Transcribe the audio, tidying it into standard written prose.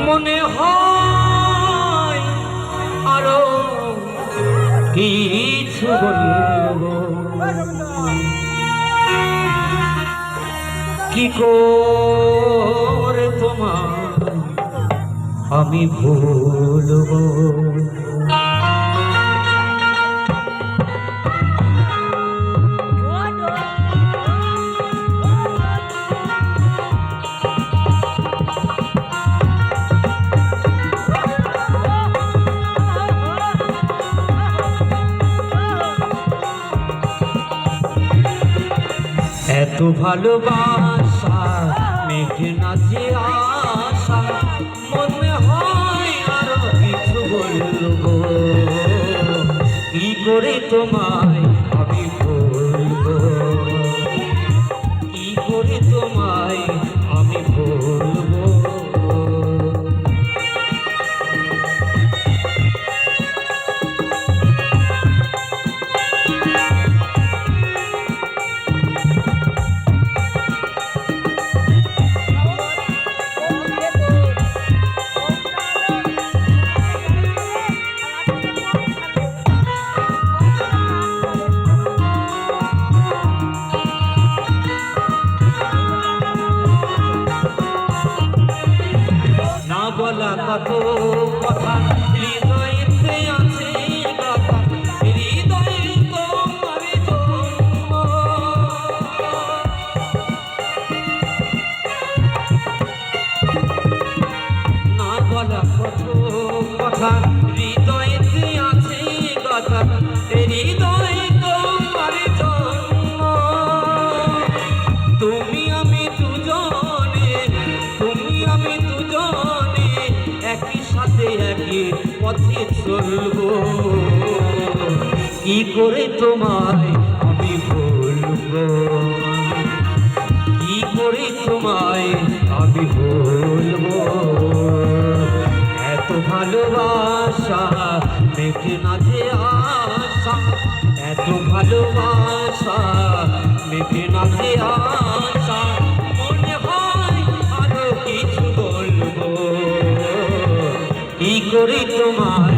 মনে হয় আরো কিছু বলবো, কি করে তোমার আমি ভুলবো। এত ভালোবাসা মেঘে নাচে আশা, মনে হয় আরো কিছু বলবো, কি করে তোমায় আমি বলবো, কি করে তোমায় আমি বলবো। বলা কত কথা হৃদয়েতে আছে কথা, হৃদয়ে তোমার জন্ম। না বলা কত কথা হৃদয়েতে আছে কথা, হৃদয়ে তোমার জন্ম। তুমি আমি দুজনে, তুমি আমি দুজনে একই সাথে একই পথে চলবো, কি করে তোমায় আমি বলবো, কি করে তোমায় আমি বলবো। এত ভালোবাসা মেঘে নাচে আশা, এত ভালোবাসা মেঘে নাচে আশা, মনে হয় আরো কিছু বলবো, কি করে তোমার